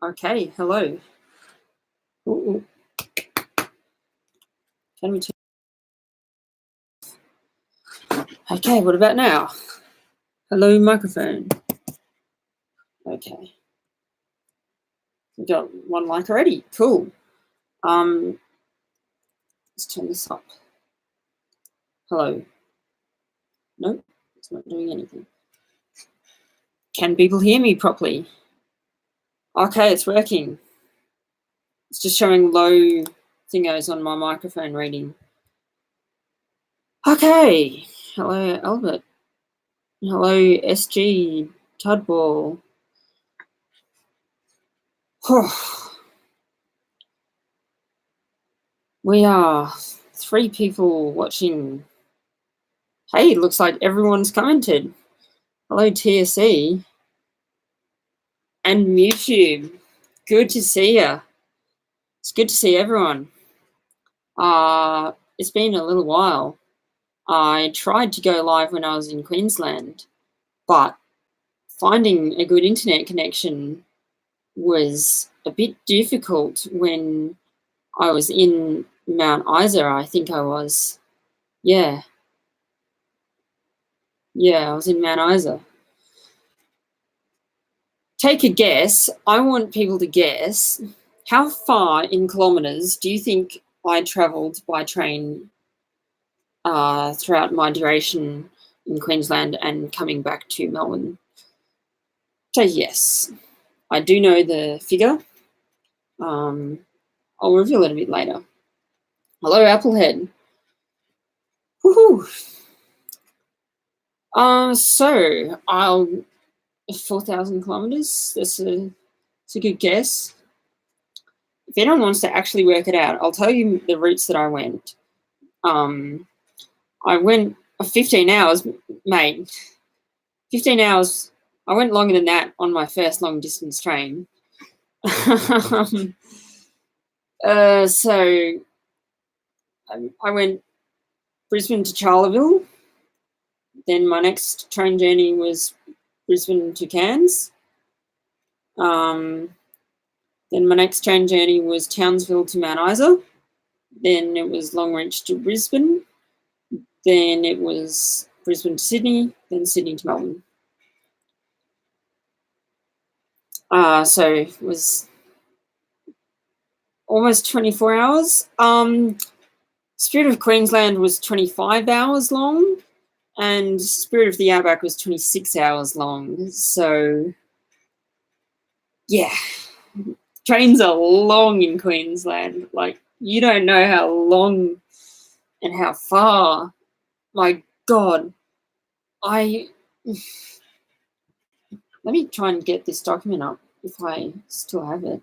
Okay, hello. Ooh. Can we okay, what about now? Hello, microphone. Okay. We got one mic already. Cool. Let's turn this up. Hello. Nope, it's not doing anything. Can people hear me properly? Okay, it's working. It's just showing low thingos on my microphone reading. Okay. Hello, Albert. Hello, SG, Tudball. We are 3 people watching. Hey, it looks like everyone's commented. Hello, TSE and YouTube. Good to see you. It's good to see everyone. It's been a little while. I tried to go live when I was in Queensland, but finding a good internet connection was a bit difficult when I was in Mount Isa, I think I was. Yeah, I was in Mount Isa. Take a guess. I want people to guess. How far in kilometres do you think I travelled by train throughout my duration in Queensland and coming back to Melbourne? So yes, I do know the figure. I'll reveal it a bit later. Hello, Applehead. Woohoo! So I'll 4,000 kilometres. That's a good guess. If anyone wants to actually work it out, I'll tell you the routes that I went. I went 15 hours, mate. 15 hours. I went longer than that on my first long distance train. So I went Brisbane to Charleville. Then my next train journey was Brisbane to Cairns. Then my next train journey was Townsville to Mount Isa. Then it was Longreach to Brisbane. Then it was Brisbane to Sydney. Then Sydney to Melbourne. So it was almost 24 hours. Spirit of Queensland was 25 hours long, and Spirit of the Outback was 26 hours long. So, yeah, trains are long in Queensland. Like, you don't know how long and how far. My God, let me try and get this document up if I still have it.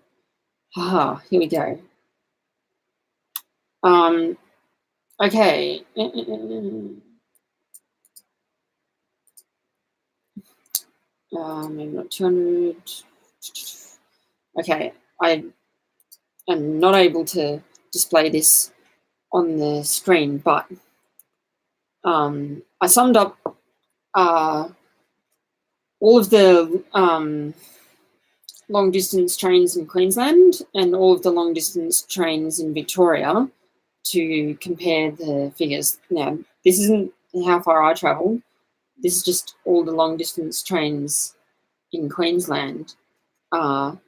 Here we go. Okay. Maybe not 200. Okay, I am not able to display this on the screen, but I summed up all of the long distance trains in Queensland and all of the long distance trains in Victoria to compare the figures. Now, this isn't how far I travelled. This is just all the long distance trains in Queensland. Hang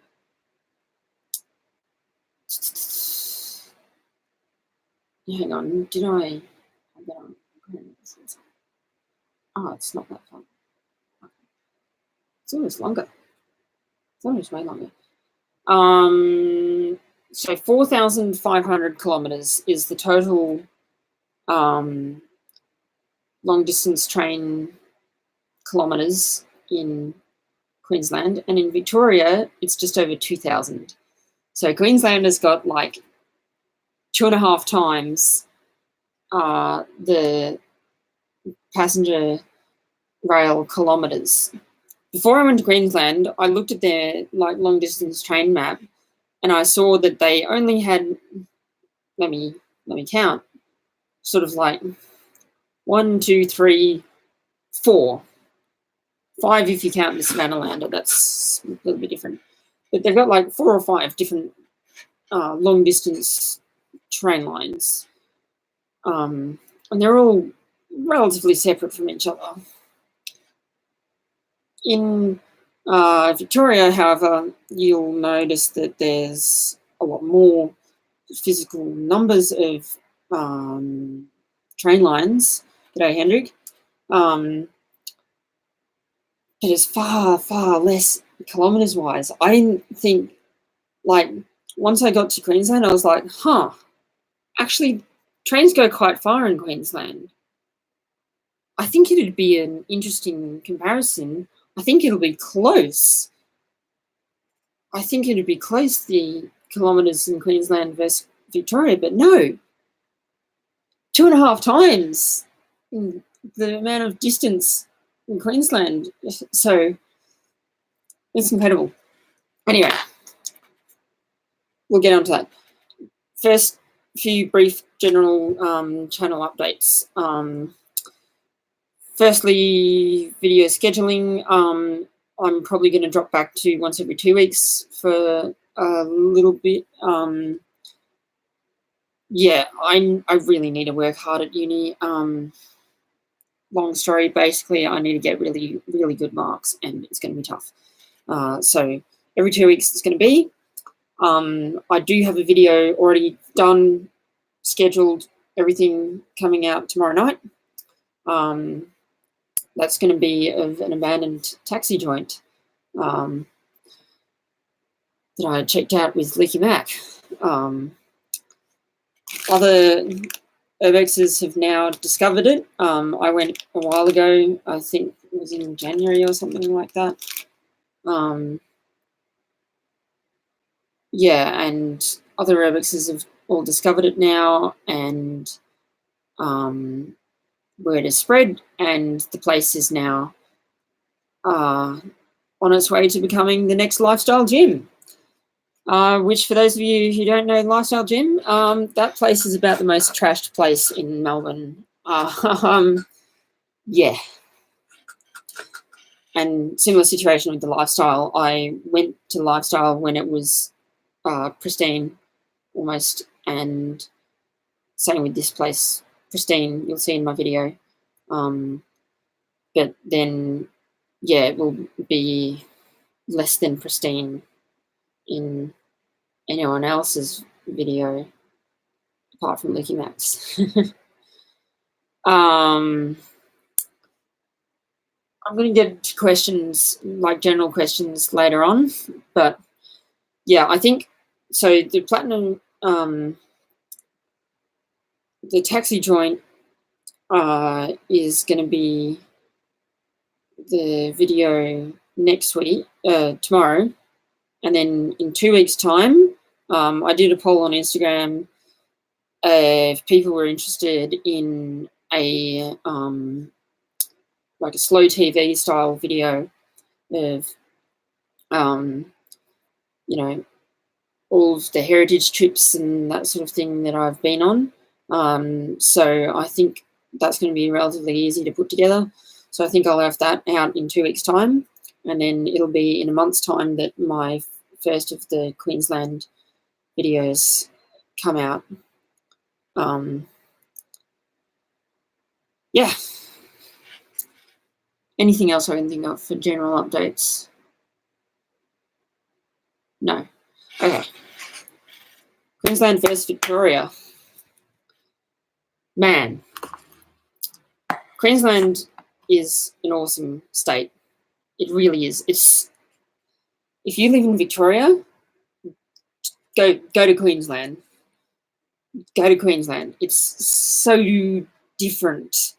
on, did I have that on? Oh, it's not that far. It's almost longer. It's almost way longer. So 4,500 kilometres is the total long distance train kilometres in Queensland, and in Victoria it's just over 2,000. So Queensland has got like 2.5 times the passenger rail kilometres. Before I went to Queensland, I looked at their like long distance train map, and I saw that they only had, let me count, sort of like 1, 2, 3, 4 5 if you count the Savannah-lander. That's a little bit different. But they've got like 4 or 5 different long-distance train lines. And they're all relatively separate from each other. In Victoria, however, you'll notice that there's a lot more physical numbers of train lines. G'day, Hendrik. It is far, far less kilometres-wise. I didn't think, like, once I got to Queensland, I was like, actually, trains go quite far in Queensland. I think it'd be an interesting comparison. I think it'll be close. I think it'd be close, the kilometres in Queensland versus Victoria, but no. 2.5 times the amount of distance in Queensland. So it's incredible. Anyway, we'll get on to that. First, few brief general channel updates. Firstly, video scheduling. I'm probably going to drop back to once every 2 weeks for a little bit. Yeah, I really need to work hard at uni. Long story, basically, I need to get really, really good marks, and it's going to be tough. So every 2 weeks it's going to be. I do have a video already done, scheduled, everything coming out tomorrow night. That's going to be of an abandoned taxi joint that I checked out with Leaky Mac. Other urbexes have now discovered it. I went a while ago, I think it was in January or something like that. Yeah, and other urbexes have all discovered it now, and word has spread, and the place is now on its way to becoming the next lifestyle gym. Which, for those of you who don't know Lifestyle Gym, that place is about the most trashed place in Melbourne. Yeah. And similar situation with the Lifestyle. I went to Lifestyle when it was pristine, almost, and same with this place, pristine, you'll see in my video. But then, yeah, it will be less than pristine in anyone else's video apart from Leaky Max. I'm going to get to questions, like general questions later on, but yeah, I think so. The platinum, the taxi joint is going to be the video next week, tomorrow, and then in 2 weeks' time, I did a poll on Instagram if people were interested in a like a slow TV style video of you know, all of the heritage trips and that sort of thing that I've been on. So I think that's going to be relatively easy to put together. So I think I'll have that out in 2 weeks' time, and then it'll be in a month's time that my first of the Queensland videos come out. Yeah. Anything else I can think of for general updates? No. Okay. Queensland versus Victoria. Man, Queensland is an awesome state. It really is. It's, if you live in Victoria, go to Queensland. Go to Queensland. It's so different.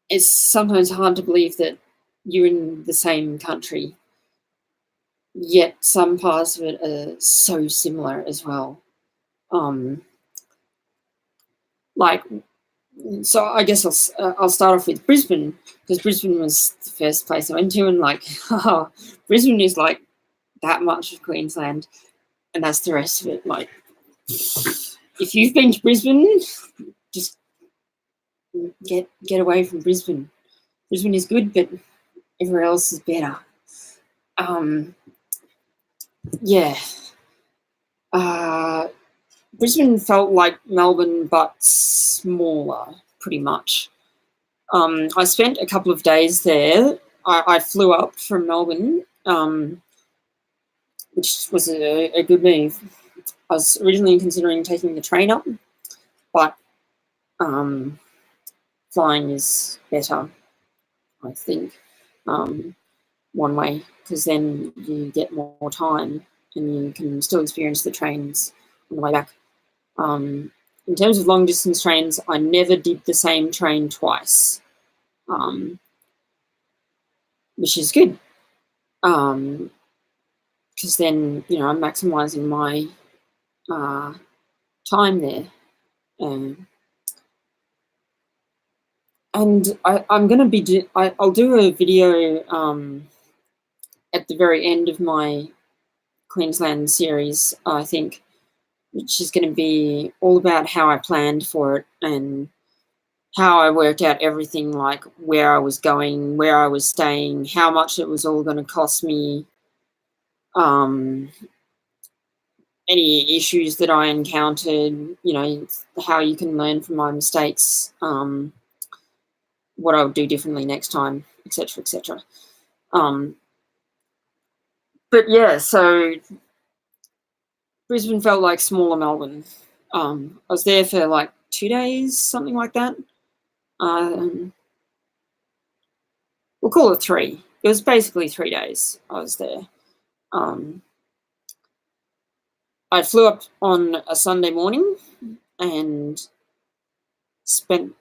It's sometimes hard to believe that you're in the same country, yet some parts of it are so similar as well. Like, so I guess I'll start off with Brisbane, because Brisbane was the first place I went to, and like, Brisbane is like that much of Queensland, and that's the rest of it. Like, if you've been to Brisbane, just get away from Brisbane. Brisbane is good, but everywhere else is better. Yeah. Brisbane felt like Melbourne, but smaller, pretty much. I spent a couple of days there. I flew up from Melbourne, which was a good move. I was originally considering taking the train up, but flying is better, I think, one way, because then you get more time and you can still experience the trains on the way back. In terms of long distance trains, I never did the same train twice, which is good, because then, you know, I'm maximising my time there. And I'm going to be, I'll do a video at the very end of my Queensland series, I think, which is going to be all about how I planned for it and how I worked out everything, like where I was going, where I was staying, how much it was all going to cost me, any issues that I encountered, you know, how you can learn from my mistakes, what I would do differently next time, etc., etc. But yeah, so Brisbane felt like smaller Melbourne. I was there for like 2 days, something like that. We'll call it 3. It was basically 3 days I was there. I flew up on a Sunday morning and spent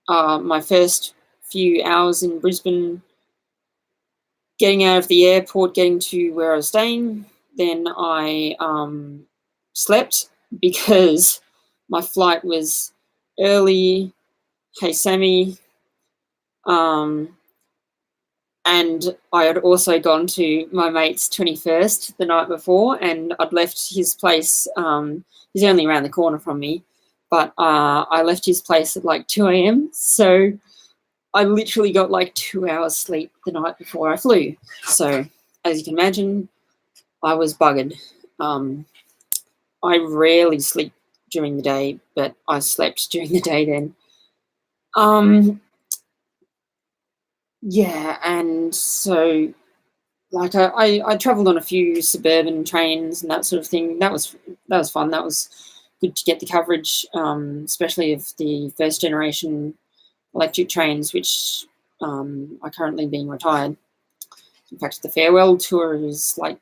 my first few hours in Brisbane getting out of the airport, getting to where I was staying. Then I slept because my flight was early. Hey, Sammy. And I had also gone to my mate's 21st the night before, and I'd left his place. He's only around the corner from me, but I left his place at like 2 a.m. So I literally got like 2 hours sleep the night before I flew. So as you can imagine, I was buggered. I rarely sleep during the day, but I slept during the day then. Yeah, and so like I travelled on a few suburban trains and that sort of thing. That was fun. That was good to get the coverage, especially of the first generation electric trains, which are currently being retired. In fact, the farewell tour is like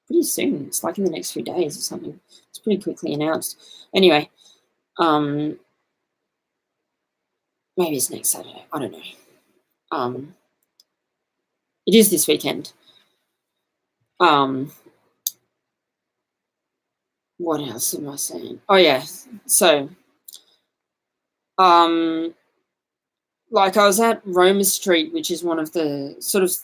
pretty soon. It's like in the next few days or something. It's pretty quickly announced. Anyway, maybe it's next Saturday. I don't know. It is this weekend. What else am I saying? Oh yeah, so like I was at Roma Street, which is one of the sort of,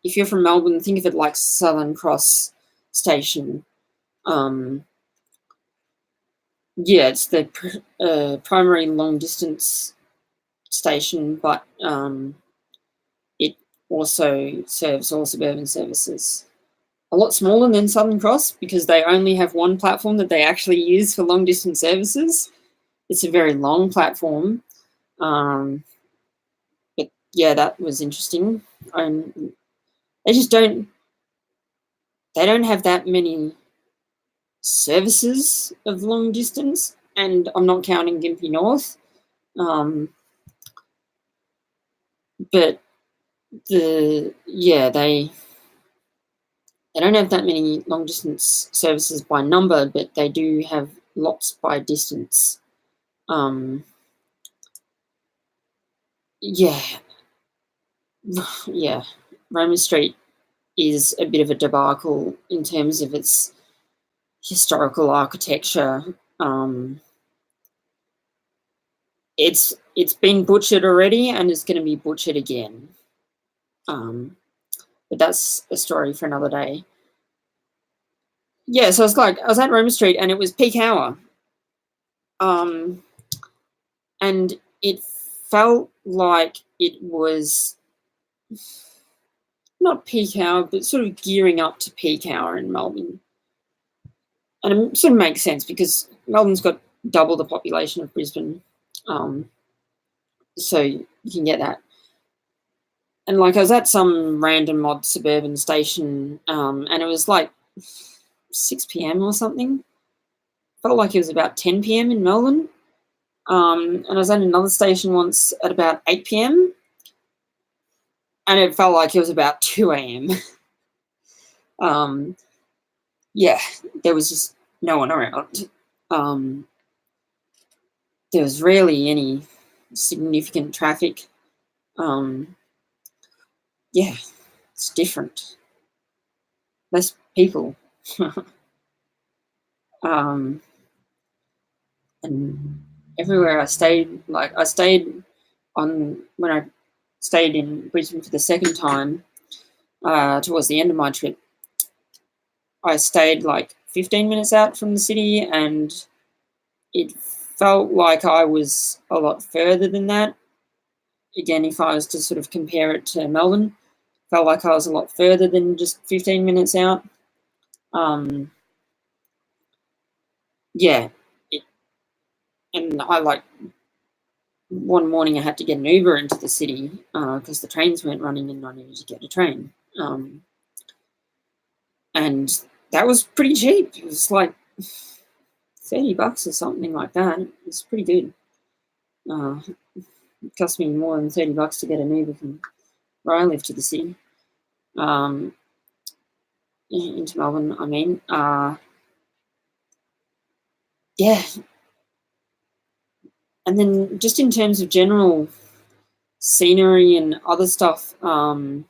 if you're from Melbourne, think of it like Southern Cross Station. Yeah, it's the primary long distance station, but it also serves all suburban services. A lot smaller than Southern Cross because they only have one platform that they actually use for long distance services. It's a very long platform. But yeah, that was interesting. They just don't have that many services of long distance, and I'm not counting Gympie North. But they don't have that many long distance services by number, but they do have lots by distance. Yeah, Roma Street is a bit of a debacle in terms of its historical architecture. It's been butchered already and it's going to be butchered again. But that's a story for another day. Yeah, so I was at Roma Street and it was peak hour. And it felt like it was not peak hour, but sort of gearing up to peak hour in Melbourne. And it sort of makes sense because Melbourne's got double the population of Brisbane. So you can get that. And like I was at some random odd suburban station, and it was like 6 p.m. or something. Felt like it was about 10 p.m. in Melbourne. And I was at another station once at about 8 p.m. and it felt like it was about 2 a.m. Yeah, there was just no one around. There was rarely any significant traffic. Yeah, it's different. Less people. And everywhere I stayed, like I stayed when I stayed in Brisbane for the second time, towards the end of my trip, I stayed like 15 minutes out from the city, and it felt like I was a lot further than that. Again, if I was to sort of compare it to Melbourne, felt like I was a lot further than just 15 minutes out. Yeah. And I like, one morning I had to get an Uber into the city because the trains weren't running and I needed to get a train. And that was pretty cheap. It was like $30 or something like that. It was pretty good. It cost me more than $30 to get an Uber from where I live to the city. Into Melbourne, I mean. Yeah. And then just in terms of general scenery and other stuff, you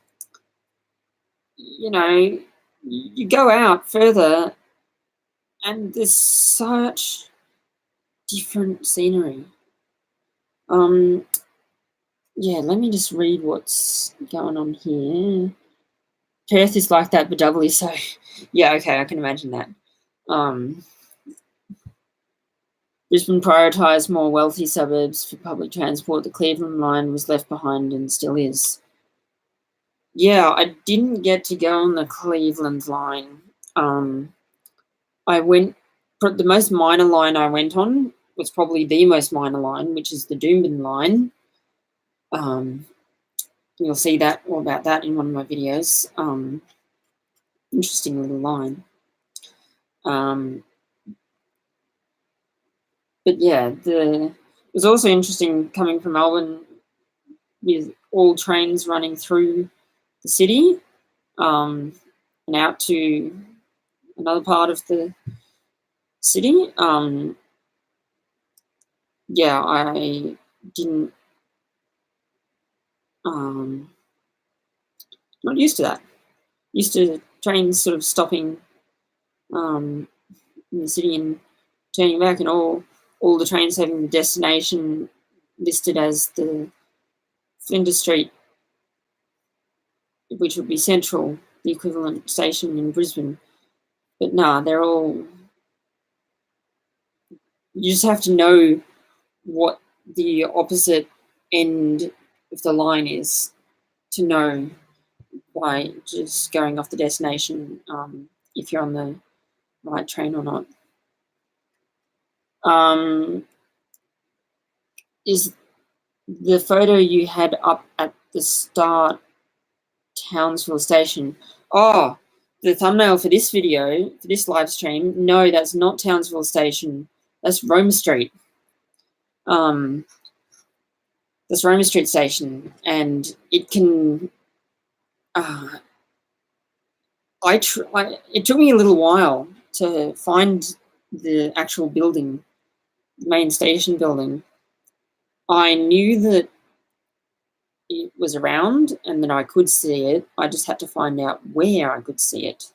know, you go out further and there's such different scenery. Yeah, let me just read what's going on here. Perth is like that, but doubly so. Yeah, okay, I can imagine that. Brisbane prioritised more wealthy suburbs for public transport. The Cleveland line was left behind and still is. Yeah, I didn't get to go on the Cleveland line. I went, the most minor line I went on was probably the most minor line, which is the Doomben line. You'll see that, all about that in one of my videos. Interesting little line. But yeah, it was also interesting coming from Melbourne with all trains running through the city and out to another part of the city. Yeah, I didn't, not used to that. Used to trains sort of stopping in the city and turning back, and all the trains having the destination listed as the Flinders Street, which would be Central, the equivalent station in Brisbane. But nah, they're all, you just have to know what the opposite end of the line is to know by just going off the destination if you're on the right train or not. Is the photo you had up at the start Townsville Station? Oh, the thumbnail for this video, for this live stream, no, that's not Townsville Station. That's Roma Street. That's Roma Street Station, and it can. It took me a little while to find the actual building, the main station building. I knew that it was around and that I could see it. I just had to find out where I could see it.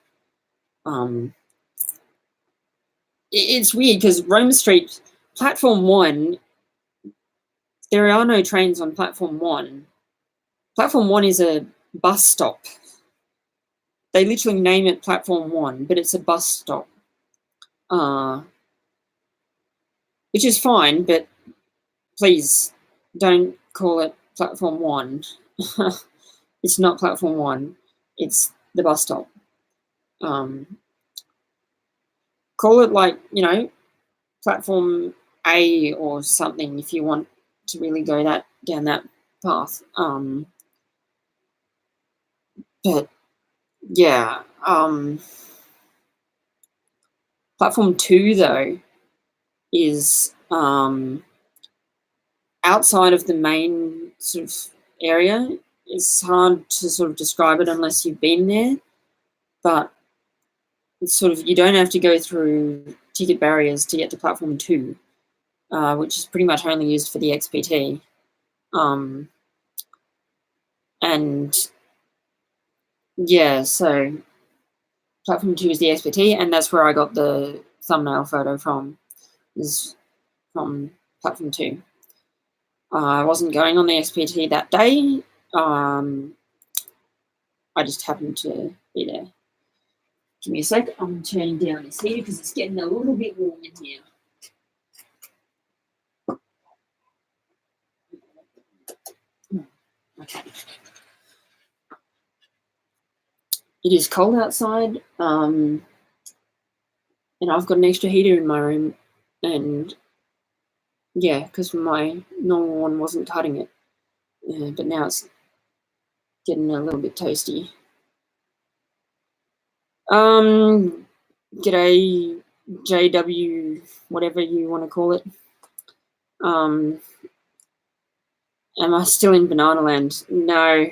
It's weird because Roma Street, Platform 1, there are no trains on Platform 1. Platform 1 is a bus stop. They literally name it Platform 1, but it's a bus stop. Which is fine, but please don't call it Platform 1. It's not platform 1. It's the bus stop. Call it like, platform A or something if you want to really go down that path. But yeah, platform 2 though is outside of the main sort of area. It's hard to sort of describe it unless you've been there, but it's sort of, you don't have to go through ticket barriers to get to platform 2, which is pretty much only used for the XPT. And yeah, so platform 2 is the XPT, and that's where I got the thumbnail photo from, is from platform 2. I wasn't going on the XPT that day. I just happened to be there. Give me a sec. I'm turning down this heater because it's getting a little bit warm in here. Okay. It is cold outside, and I've got an extra heater in my room, and yeah, because my normal one wasn't cutting it, but now it's getting a little bit toasty. G'day, JW, whatever you want to call it. Am I still in Banana Land? No,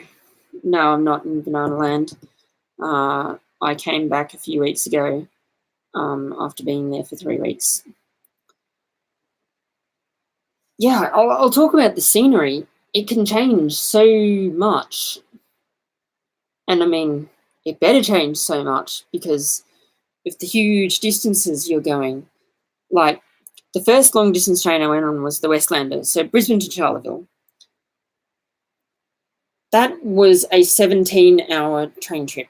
I'm not in Banana Land. I came back a few weeks ago after being there for 3 weeks. Yeah, I'll talk about the scenery. It can change so much. And I mean, it better change so much because of the huge distances you're going. Like, the first long distance train I went on was the Westlander, so Brisbane to Charleville. That was a 17-hour train trip,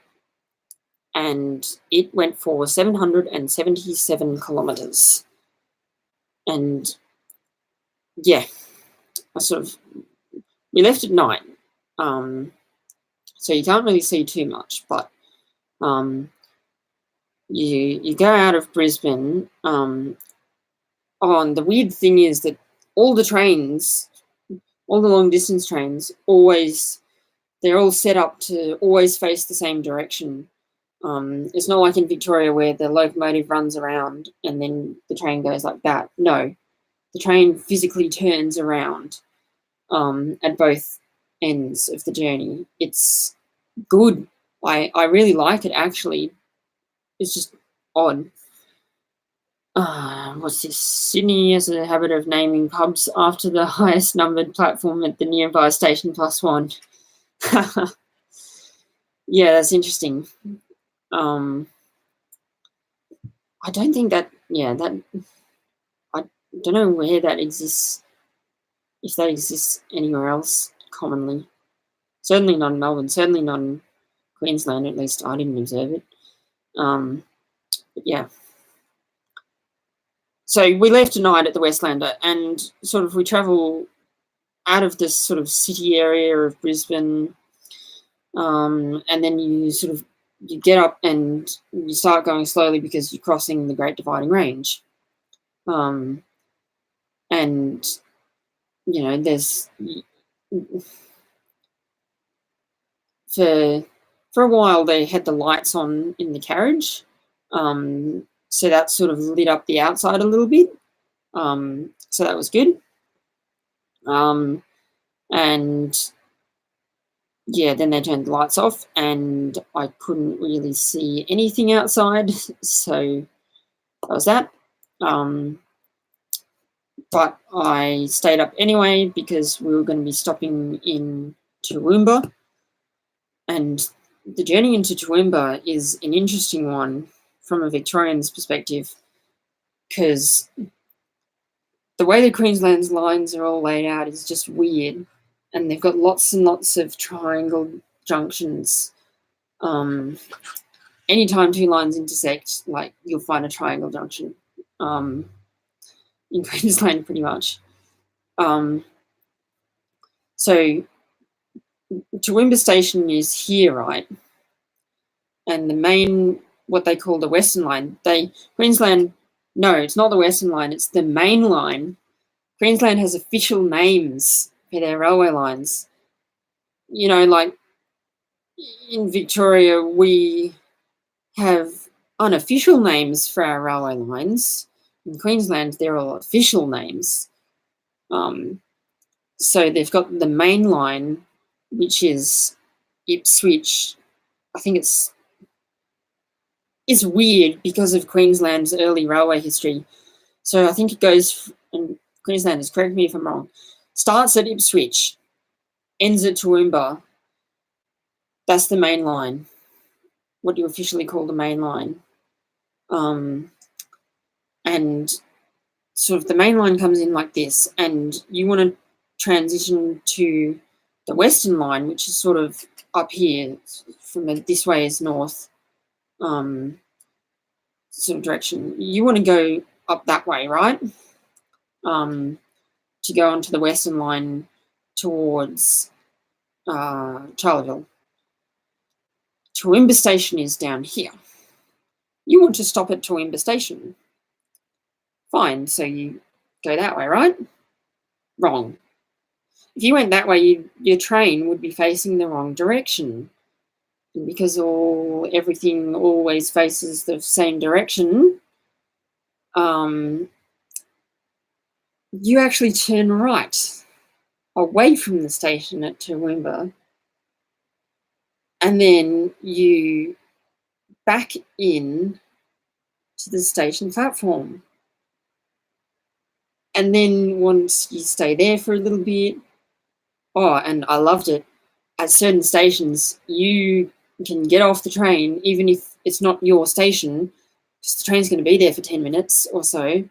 and it went for 777 kilometres. And yeah, we left at night, so you can't really see too much, but you go out of Brisbane. And the weird thing is that all the trains, all the long distance trains, they're all set up to always face the same direction. It's not like in Victoria where the locomotive runs around and then the train goes like that. No, the train physically turns around at both ends of the journey. It's good. I really like it, actually. It's just odd. What's this? Sydney has a habit of naming pubs after the highest numbered platform at the nearby station +1. Yeah, that's interesting. I don't think that, I don't know where that exists, if that exists anywhere else commonly. Certainly not in Melbourne, certainly not in Queensland, at least I didn't observe it. But yeah. So we left tonight at the Westlander, and sort of we travel out of this sort of city area of Brisbane, and then you get up and you start going slowly because you're crossing the Great Dividing Range. And, there's... For a while they had the lights on in the carriage, so that sort of lit up the outside a little bit, so that was good. And yeah, then they turned the lights off and I couldn't really see anything outside, so that was that. But I stayed up anyway because we were going to be stopping in Toowoomba, and the journey into Toowoomba is an interesting one from a Victorian's perspective, because the way the Queensland's lines are all laid out is just weird, and they've got lots and lots of triangle junctions. Anytime two lines intersect, like, you'll find a triangle junction in Queensland, pretty much. So Toowoomba Station is here, right? And the main, what they call the Western Line, Queensland, no, it's not the Western Line, it's the main line. Queensland has official names for their railway lines. You know, like in Victoria, we have unofficial names for our railway lines. In Queensland, they're all official names. So they've got the main line, which is Ipswich. I think it's weird because of Queensland's early railway history. So I think it goes, and Queenslanders, correct me if I'm wrong, starts at Ipswich, ends at Toowoomba. That's the main line, what you officially call the main line. And sort of the main line comes in like this, and you want to transition to the Western Line, which is sort of up here, from this way is north, sort of direction. You want to go up that way, right? To go onto the Western Line towards Charleville. Toowoomba Station is down here. You want to stop at Toowoomba Station. Fine, so you go that way, right? Wrong. If you went that way, your train would be facing the wrong direction. And because everything always faces the same direction, you actually turn right away from the station at Toowoomba, and then you back in to the station platform. And then once you stay there for a little bit, and I loved it, at certain stations you can get off the train even if it's not your station, because the train's going to be there for 10 minutes or so.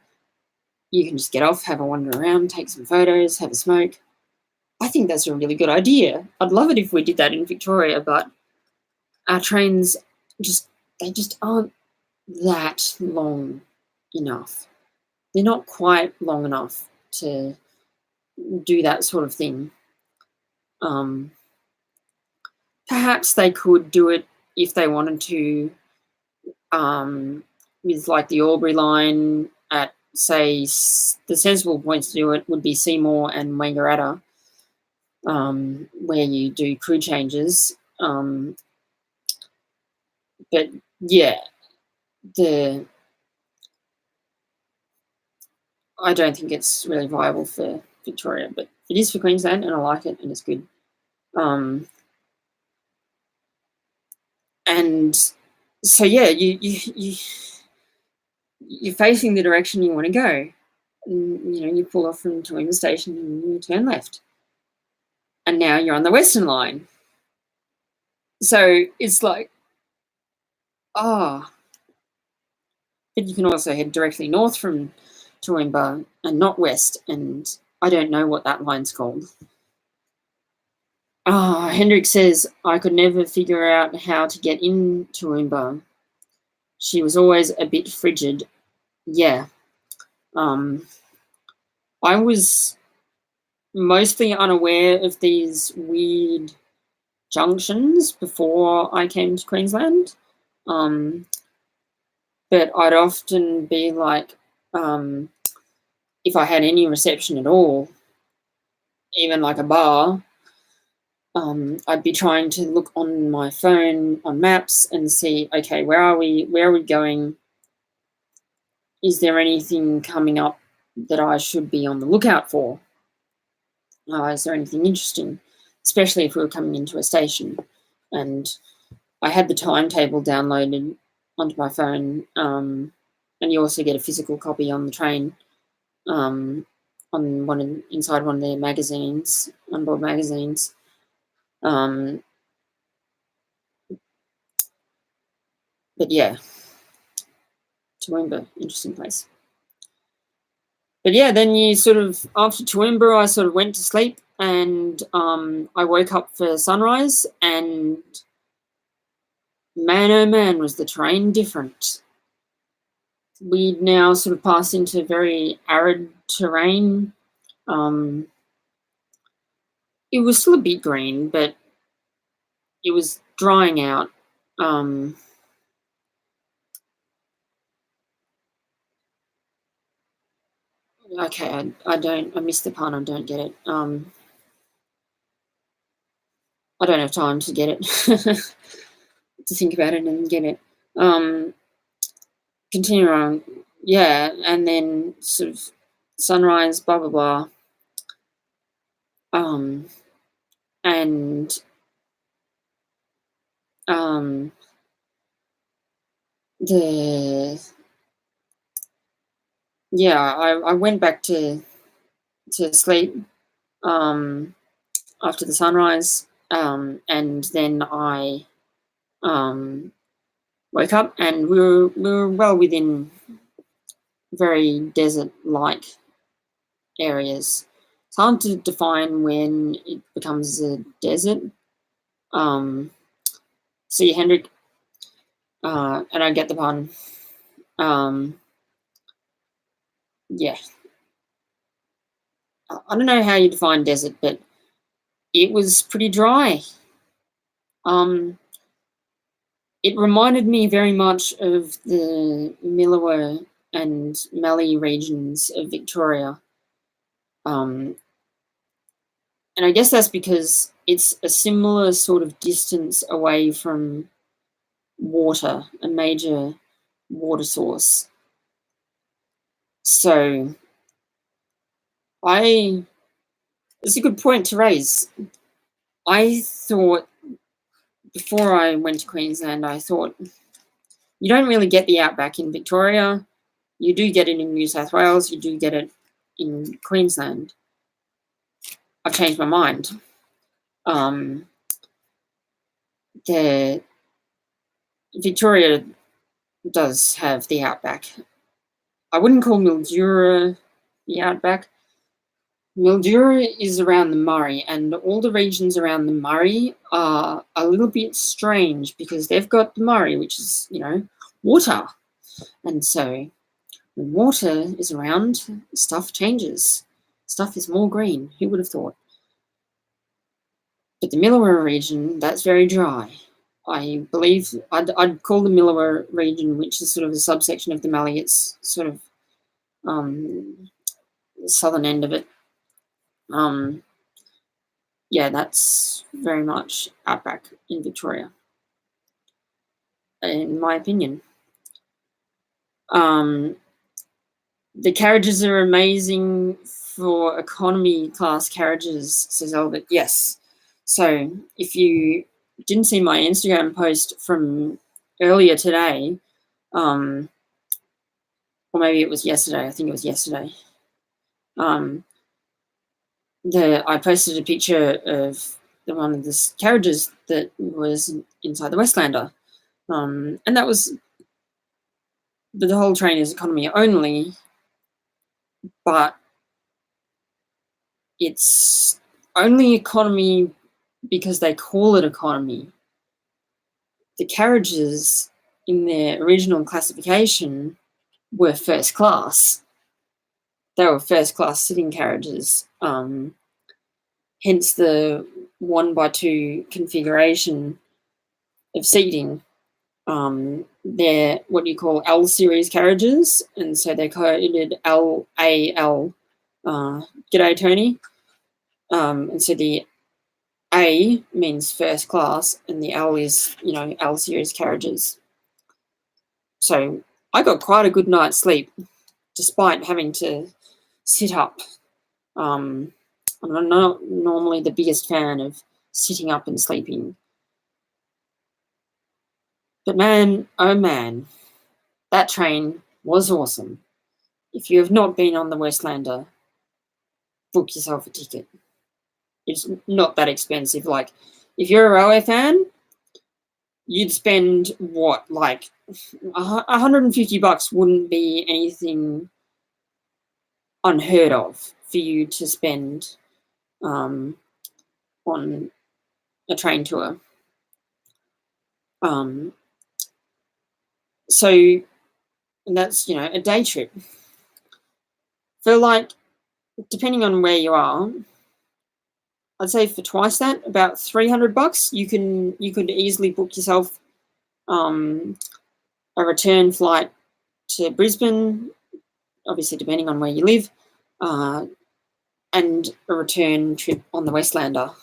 You can just get off, have a wander around, take some photos, have a smoke. I think that's a really good idea. I'd love it if we did that in Victoria, but our trains just aren't that long enough. They're not quite long enough to do that sort of thing. Perhaps they could do it if they wanted to, with like the Albury line at, say, the sensible points to do it would be Seymour and Wangaratta, where you do crew changes. But yeah, I don't think it's really viable for Victoria, but it is for Queensland, and I like it, and it's good. And so yeah, you're facing the direction you want to go. And, you pull off from Toowoomba Station and you turn left, and now you're on the Western Line. So it's like, but you can also head directly north from Toowoomba and not west, and I don't know what that line's called. Hendrik says, I could never figure out how to get in Toowoomba. She was always a bit frigid. Yeah. I was mostly unaware of these weird junctions before I came to Queensland. But I'd often be like, if I had any reception at all, even like a bar, I'd be trying to look on my phone on maps and see, okay, where are we going? Is there anything coming up that I should be on the lookout for? Is there anything interesting? Especially if we were coming into a station. And I had the timetable downloaded onto my phone, and you also get a physical copy on the train, on inside one of their magazines, onboard magazines. But yeah, Toowoomba, interesting place. But yeah, then you sort of, after Toowoomba, I sort of went to sleep, and I woke up for sunrise, and man, oh man, was the terrain different. We'd now sort of passed into very arid terrain. It was still a bit green, but it was drying out. Okay, I missed the pun. I don't get it. I don't have time to get it, to think about it and get it. Continue on. Yeah, and then sort of sunrise, blah, blah, blah. And I went back to sleep after the sunrise, and then I woke up, and we were well within very desert-like areas. It's hard to define when it becomes a desert. See, Hendrik, and I get the pun. Yeah. I don't know how you define desert, but it was pretty dry. It reminded me very much of the Millewa and Mallee regions of Victoria. And I guess that's because it's a similar sort of distance away from water, a major water source. So it's a good point to raise. I thought, before I went to Queensland, I thought, you don't really get the outback in Victoria. You do get it in New South Wales. You do get it in Queensland. I've changed my mind. Victoria does have the outback. I wouldn't call Mildura the outback. Mildura is around the Murray, and all the regions around the Murray are a little bit strange because they've got the Murray, which is, water. And so when water is around, stuff changes. Stuff is more green. Who would have thought? But the Millewa region, that's very dry. I believe I'd call the Millewa region, which is sort of a subsection of the Mallee, it's sort of the southern end of it. Yeah, that's very much outback in Victoria, in my opinion. The carriages are amazing for economy class carriages, says Albert. Yes. So if you didn't see my Instagram post from earlier today, or maybe it was yesterday, I think it was yesterday, I posted a picture of one of the carriages that was inside the Westlander. And that was, the whole train is economy only, but it's only economy because they call it economy. The carriages in their original classification were first class. They were first class sitting carriages. Hence the 1x2 configuration of seating. They're what you call L series carriages, and so they're coded LAL. G'day, Tony. And so the A means first class, and the L is, L series carriages. So I got quite a good night's sleep, despite having to sit up. I'm not normally the biggest fan of sitting up and sleeping. But man, oh man, that train was awesome. If you have not been on the Westlander, book yourself a ticket. It's not that expensive. Like, if you're a railway fan, you'd spend what, like $150 wouldn't be anything unheard of for you to spend on a train tour. So, and that's, a day trip. For, like, depending on where you are, I'd say for twice that, about $300, you could easily book yourself a return flight to Brisbane, obviously depending on where you live, and a return trip on the Westlander.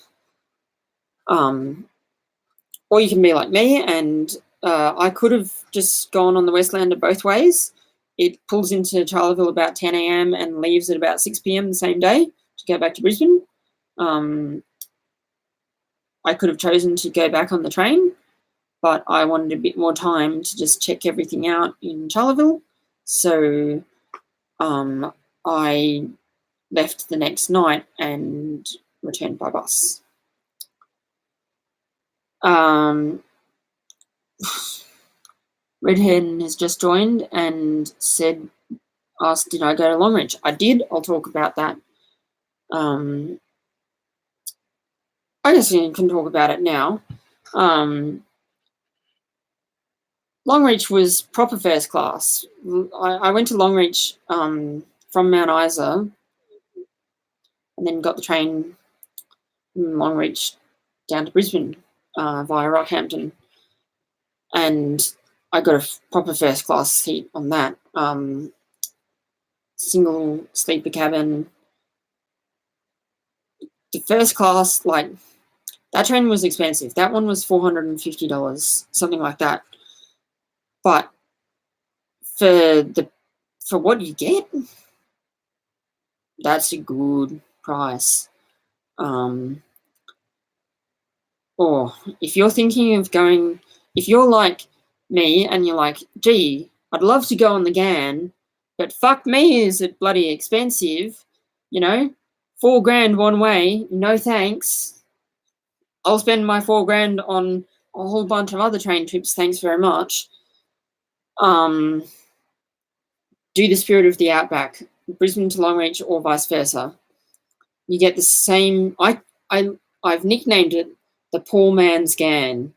Or you can be like me, and I could have just gone on the Westlander both ways. It pulls into Charleville about 10 a.m. and leaves at about 6 p.m. the same day to go back to Brisbane. I could have chosen to go back on the train, but I wanted a bit more time to just check everything out in Charleville. So I left the next night and returned by bus. Red Hen has just joined and asked, did I go to Longreach? I did. I'll talk about that. I guess you can talk about it now. Longreach was proper first class. I went to Longreach from Mount Isa and then got the train from Longreach down to Brisbane via Rockhampton. And I got a proper first class seat on that. Single sleeper cabin. The first class, like, that train was expensive. That one was $450, something like that. But for what you get, that's a good price. Or if you're thinking of going, if you're like me and you're like, gee, I'd love to go on the GAN, but fuck me, is it bloody expensive? You know, $4,000 one way, no thanks. I'll spend my $4,000 on a whole bunch of other train trips, thanks very much. Do the Spirit of the Outback, Brisbane to Longreach or vice versa. You get the same. I've nicknamed it the poor man's GAN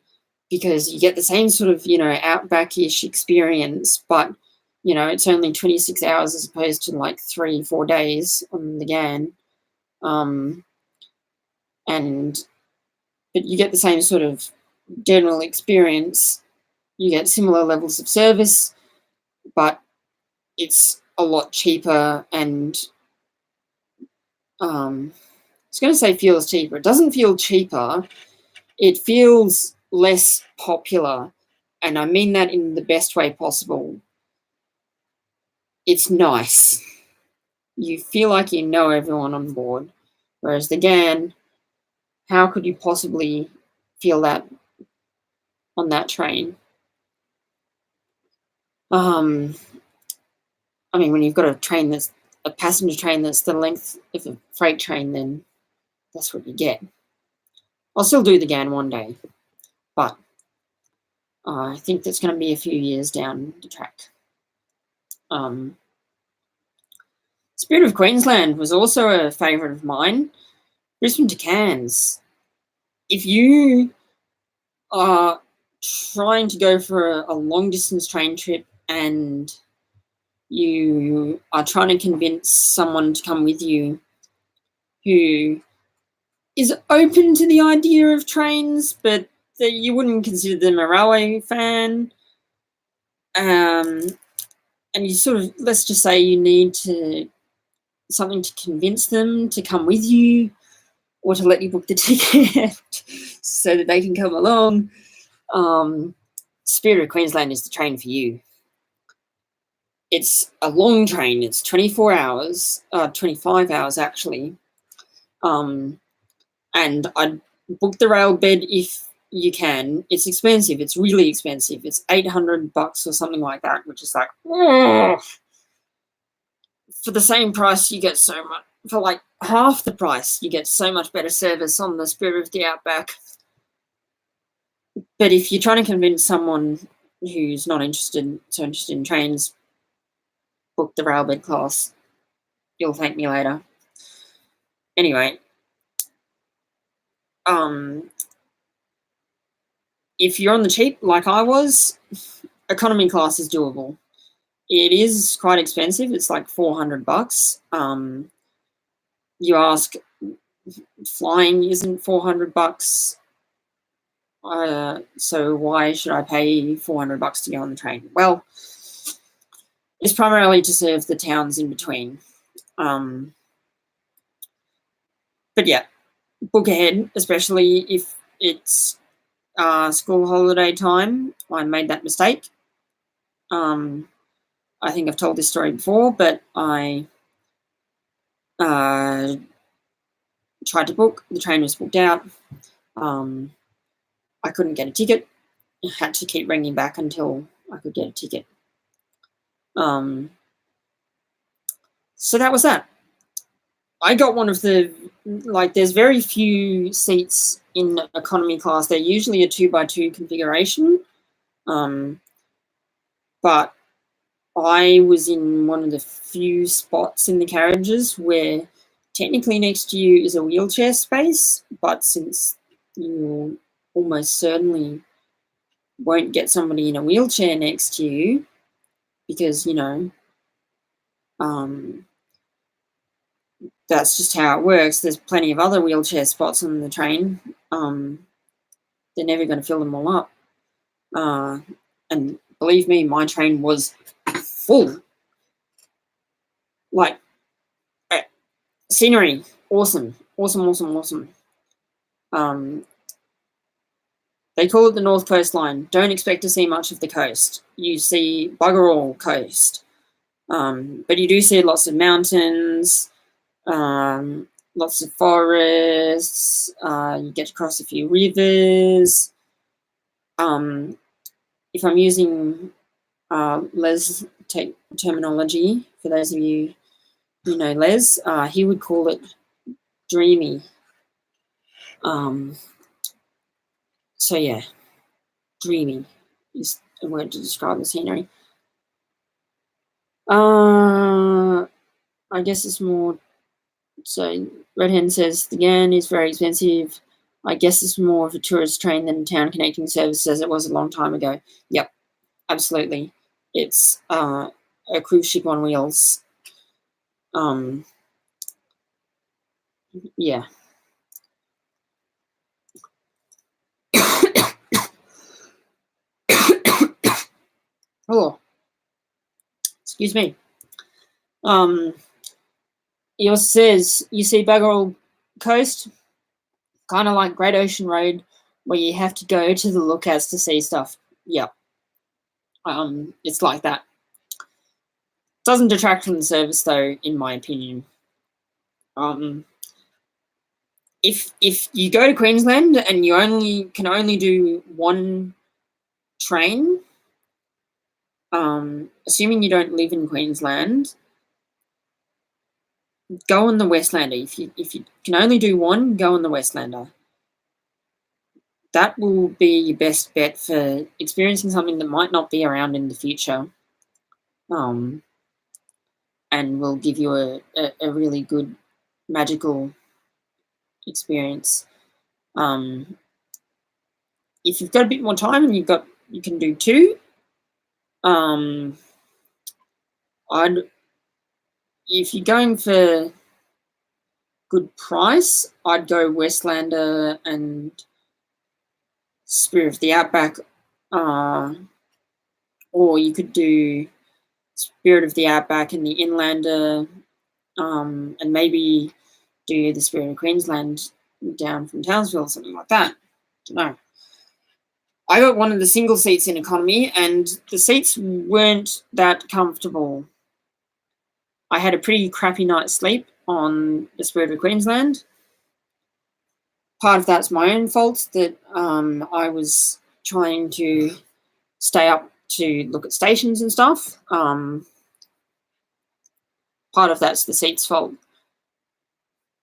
because you get the same sort of, outback-ish experience, but, it's only 26 hours as opposed to like 3-4 days on the GAN. But you get the same sort of general experience. You get similar levels of service, but it's a lot cheaper and I was going to say feels cheaper. It doesn't feel cheaper. It feels less popular, and I mean that in the best way possible. It's nice. You feel like you know everyone on board, whereas the GAN, how could you possibly feel that on that train? I mean, when you've got a passenger train that's the length of a freight train, then that's what you get. I'll still do the GAN one day, but I think that's going to be a few years down the track. Spirit of Queensland was also a favourite of mine. Brisbane to Cairns. If you are trying to go for a long-distance train trip and you are trying to convince someone to come with you who is open to the idea of trains, but that you wouldn't consider them a railway fan, and you sort of, let's just say you need something to convince them to come with you or to let you book the ticket so that they can come along, Spirit of Queensland is the train for you. It's a long train. It's 24 hours, 25 hours actually. And I'd book the rail bed if you can. It's expensive. It's really expensive. It's $800 or something like that, which is like, oh. For the same price, you get so much. For like half the price, you get so much better service on the Spirit of the Outback. But if you're trying to convince someone who's not interested in trains, book the railbed class. You'll thank me later. Anyway, if you're on the cheap like I was, economy class is doable. It is quite expensive. It's like $400. You ask flying isn't $400. So why should I pay $400 to go on the train? Well, it's primarily to serve the towns in between. But yeah, book ahead, especially if it's school holiday time. I made that mistake. I think I've told this story before, but I tried to book. The train was booked out. I couldn't get a ticket. I had to keep ringing back until I could get a ticket. So that was that. I got one of the, there's very few seats in economy class. They're usually a 2x2 configuration. But I was in one of the few spots in the carriages where technically next to you is a wheelchair space, but since you almost certainly won't get somebody in a wheelchair next to you because, that's just how it works. There's plenty of other wheelchair spots on the train. They're never going to fill them all up. And believe me, my train was full. Scenery, awesome. They call it the North Coast Line. Don't expect to see much of the coast. You see bugger all coast. But you do see lots of mountains, lots of forests, you get to cross a few rivers. If I'm using Les terminology, for those of you who know Les, he would call it dreamy. So yeah, dreamy is a word to describe the scenery. I guess it's more. So Red Hen says the GAN is very expensive. I guess it's more of a tourist train than town connecting service as it was a long time ago. Yep, absolutely. It's a cruise ship on wheels. Yeah. Oh, excuse me. He also says, you see Buggerall Coast, kind of like Great Ocean Road, where you have to go to the lookouts to see stuff. Yep. It's like that. Doesn't detract from the service, though, in my opinion. If you go to Queensland and you can only do one train, assuming you don't live in Queensland, go on the Westlander. If you can only do one, go on the Westlander. That will be your best bet for experiencing something that might not be around in the future, and will give you a really good magical experience. If you've got a bit more time and you can do two. If you're going for good price, I'd go Westlander and Spirit of the Outback, or you could do Spirit of the Outback and the Inlander, and maybe do the Spirit of Queensland down from Townsville or something like that. I don't know. I got one of the single seats in economy, and the seats weren't that comfortable. I had a pretty crappy night's sleep on the Spirit of Queensland. Part of that's my own fault that I was trying to stay up to look at stations and stuff. Part of that's the seats' fault.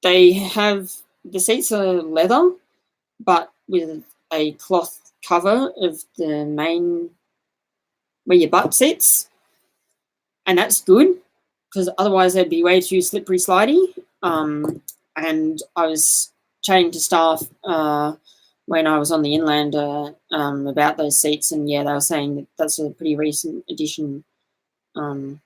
The seats are leather, but with a cloth cover of the main where your butt sits, and that's good because otherwise they'd be way too slippery slidey. And I was chatting to staff when I was on the Inlander about those seats, and yeah, they were saying that that's a pretty recent addition, and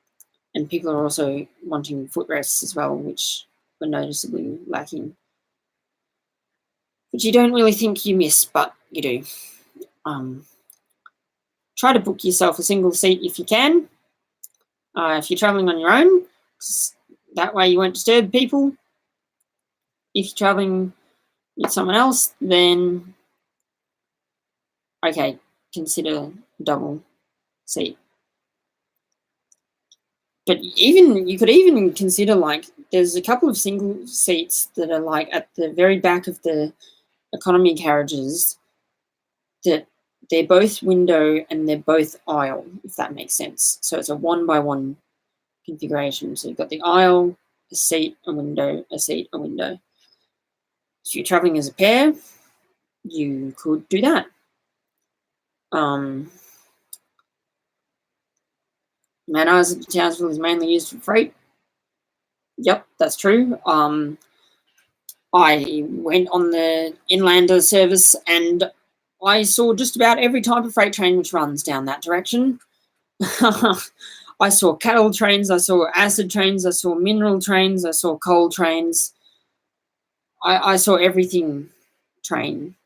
people are also wanting footrests as well, which were noticeably lacking. which you don't really think you miss, but you do. Try to book yourself a single seat if you can. If you're traveling on your own, that way you won't disturb people. If you're traveling with someone else, then okay, consider double seat. But even you could even consider, like, there's a couple of single seats that are like at the very back of the economy carriages that they're both window and they're both aisle, if that makes sense. So it's a 1-by-1 configuration. So you've got the aisle, a seat, a window, a seat, a window. If you're traveling as a pair, you could do that. Manors at Townsville is mainly used for freight. Yep, that's true. I went on the Inlander service and I saw just about every type of freight train which runs down that direction. I saw cattle trains, I saw acid trains, I saw mineral trains, I saw coal trains. I saw everything train,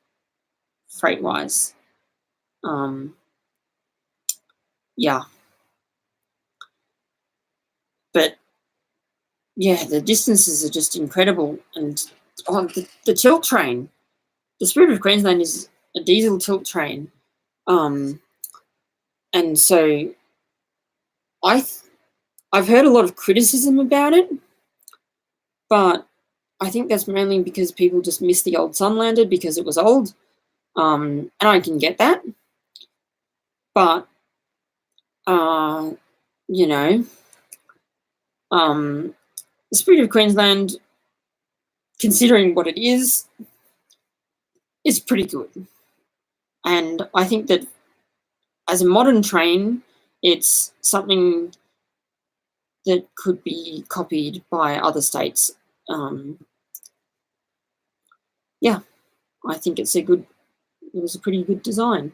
freight-wise. Yeah. But, yeah, the distances are just incredible. And the tilt train, the Spirit of Queensland is a diesel tilt train. And so I've heard a lot of criticism about it, but I think that's mainly because people just miss the old Sunlander because it was old, and I can get that. But, you know, the Spirit of Queensland, considering what it is pretty good. And I think that as a modern train, it's something that could be copied by other states. Yeah, I think it was a pretty good design.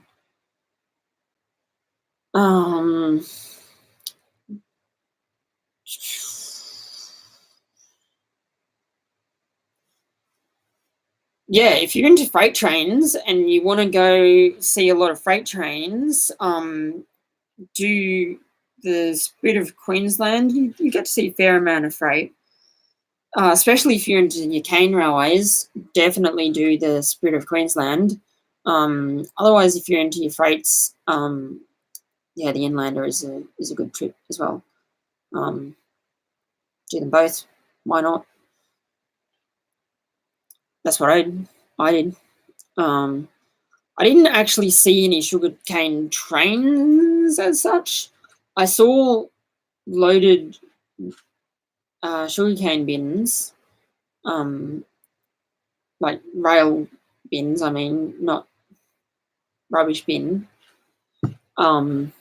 Yeah, if you're into freight trains and you want to go see a lot of freight trains, do the Spirit of Queensland. You get to see a fair amount of freight, especially if you're into your cane railways. Definitely do the Spirit of Queensland. Otherwise, if you're into your freights, yeah, the Inlander is a good trip as well. Do them both. Why not? That's what I did. I didn't actually see any sugarcane trains as such. I saw loaded sugarcane bins, like rail bins, I mean, not rubbish bin. But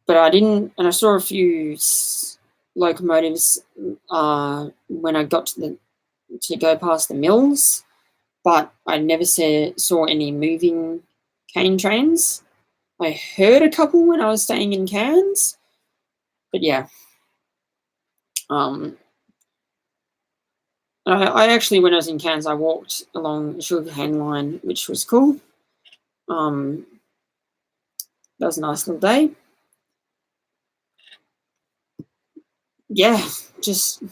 I didn't, and I saw a few locomotives when I got to go past the mills, but I never saw any moving cane trains. I heard a couple when I was staying in Cairns, but yeah. I actually, when I was in Cairns, I walked along the sugarcane line, which was cool. That was a nice little day. Yeah, just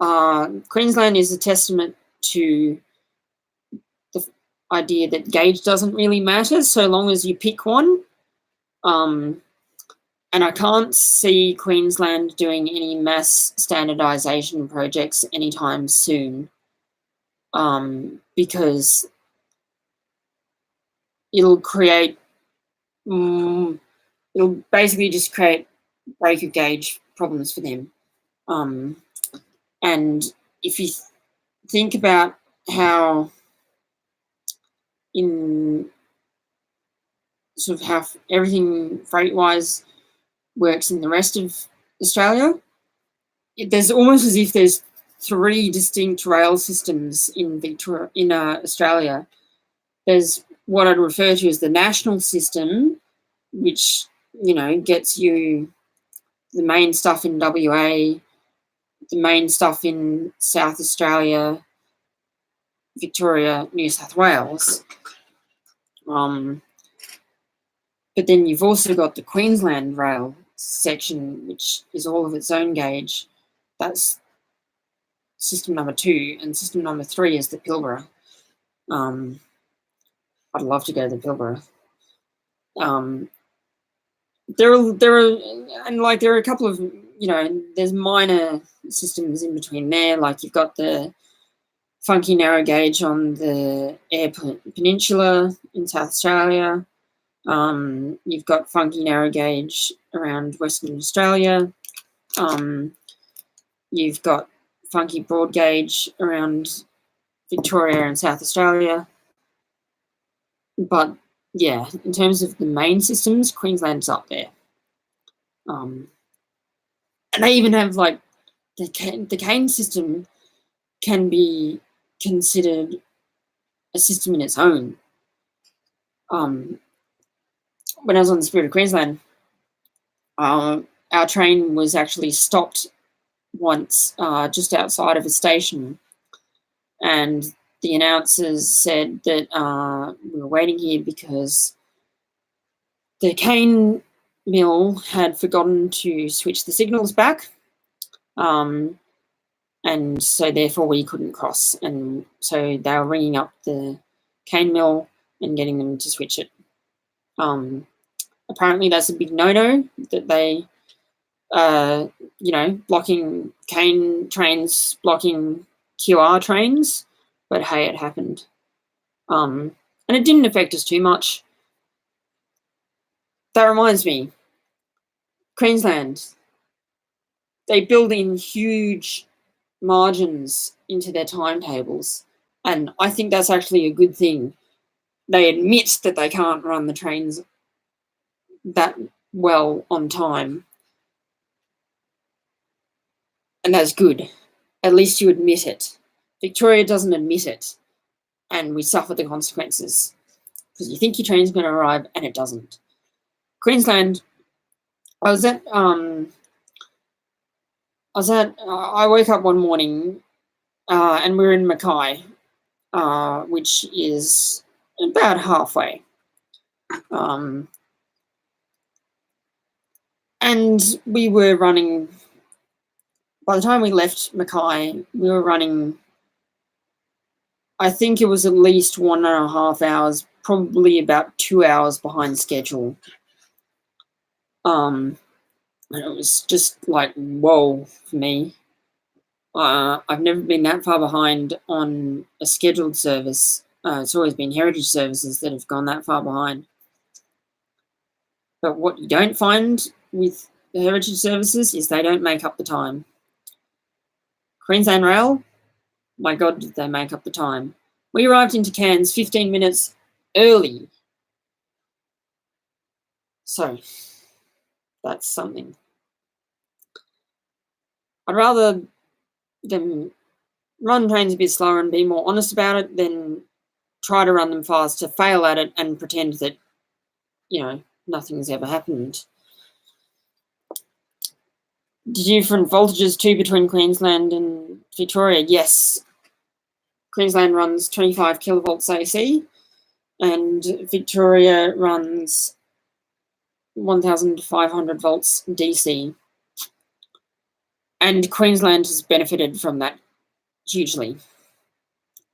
Queensland is a testament to the idea that gauge doesn't really matter so long as you pick one. And I can't see Queensland doing any mass standardisation projects anytime soon, because it'll basically just create breaker gauge problems for them. And if you think about how how everything freight-wise works in the rest of Australia, there's almost as if there's 3 distinct rail systems in Australia. There's what I'd refer to as the national system, which, gets you the main stuff in WA, the main stuff in South Australia, Victoria, New South Wales. But then you've also got the Queensland rail section, which is all of its own gauge. That's system number 2, and system number 3 is the Pilbara. I'd love to go to the Pilbara. There are a couple of, there's minor systems in between there. Like you've got the funky narrow gauge on the Eyre Peninsula in South Australia. You've got funky narrow gauge around Western Australia. You've got funky broad gauge around Victoria and South Australia. But yeah, in terms of the main systems, Queensland's up there. And they even have like the cane system can be considered a system in its own. When I was on the Spirit of Queensland, our train was actually stopped once just outside of a station, and the announcers said that we were waiting here because the cane mill had forgotten to switch the signals back, and so therefore we couldn't cross, and so they were ringing up the cane mill and getting them to switch it. Apparently that's a big no-no, that they blocking cane trains, blocking QR trains, but hey, it happened. And it didn't affect us too much. That reminds me, Queensland, they build in huge margins into their timetables, and I think that's actually a good thing. They admit that they can't run the trains that well on time, and that's good. At least you admit it. Victoria doesn't admit it, and we suffer the consequences because you think your train's going to arrive and it doesn't. Queensland, I woke up one morning and we were in Mackay, which is about halfway. And we were running, by the time we left Mackay, we were running, I think it was at least 1.5 hours, probably about 2 hours behind schedule. And it was just like, whoa, for me. I've never been that far behind on a scheduled service. It's always been heritage services that have gone that far behind. But what you don't find with the heritage services is they don't make up the time. Queensland Rail, my God, did they make up the time. We arrived into Cairns 15 minutes early. So that's something. I'd rather them run trains a bit slower and be more honest about it than try to run them fast to fail at it and pretend that, nothing's ever happened. Different voltages too between Queensland and Victoria. Yes, Queensland runs 25 kilovolts AC and Victoria runs 1,500 volts DC. And Queensland has benefited from that hugely.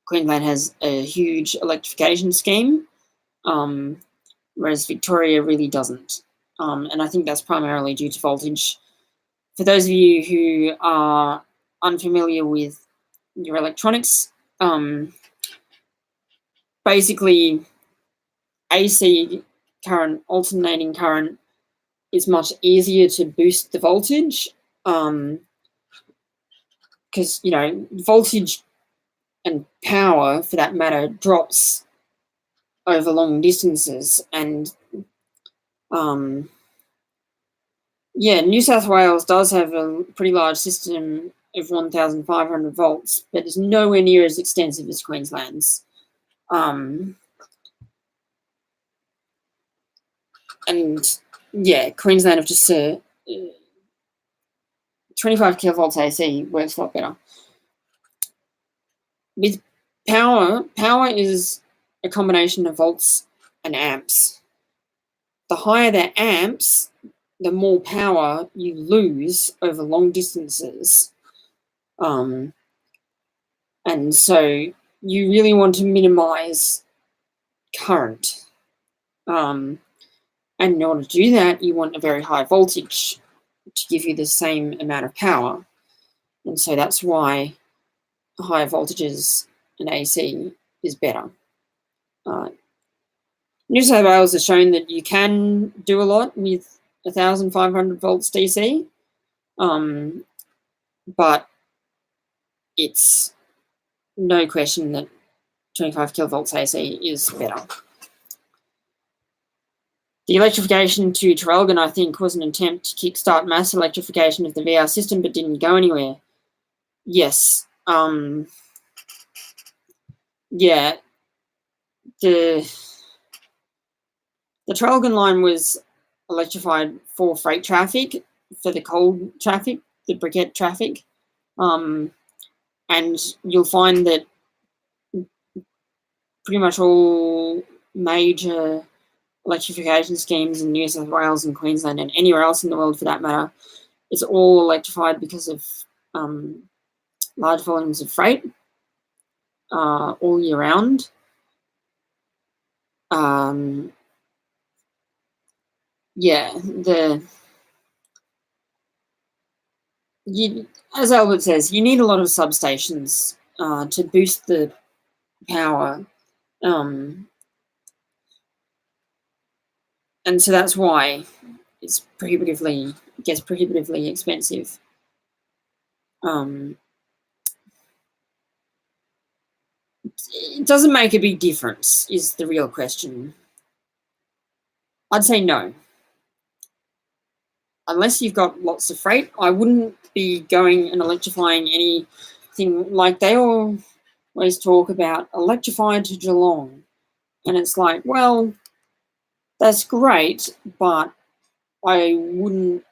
Queensland has a huge electrification scheme, whereas Victoria really doesn't. And I think that's primarily due to voltage. For those of you who are unfamiliar with your electronics, basically AC current, alternating current, is much easier to boost the voltage because, voltage and power, for that matter, drops over long distances. And New South Wales does have a pretty large system of 1,500 volts, but it's nowhere near as extensive as Queensland's. Queensland have just 25 kilovolts AC works a lot better. With Power is a combination of volts and amps. The higher the amps, the more power you lose over long distances. And so you really want to minimize current. And in order to do that, you want a very high voltage to give you the same amount of power. And so that's why higher voltages and AC is better. New South Wales has shown that you can do a lot with 1,500 volts DC, but it's no question that 25 kilovolts AC is better. The electrification to Traralgon, I think, was an attempt to kickstart mass electrification of the VR system, but didn't go anywhere. Yes. Yeah. The Traralgon line was electrified for freight traffic, for the coal traffic, the briquette traffic. And you'll find that pretty much all major electrification schemes in New South Wales and Queensland and anywhere else in the world for that matter is all electrified because of large volumes of freight all year round. Yeah, as Albert says, you need a lot of substations to boost the power. And so that's why it gets prohibitively expensive. It doesn't make a big difference, is the real question. I'd say no. Unless you've got lots of freight, I wouldn't be going and electrifying anything. Like they always talk about electrifying to Geelong. And it's like, well, that's great, but I wouldn't,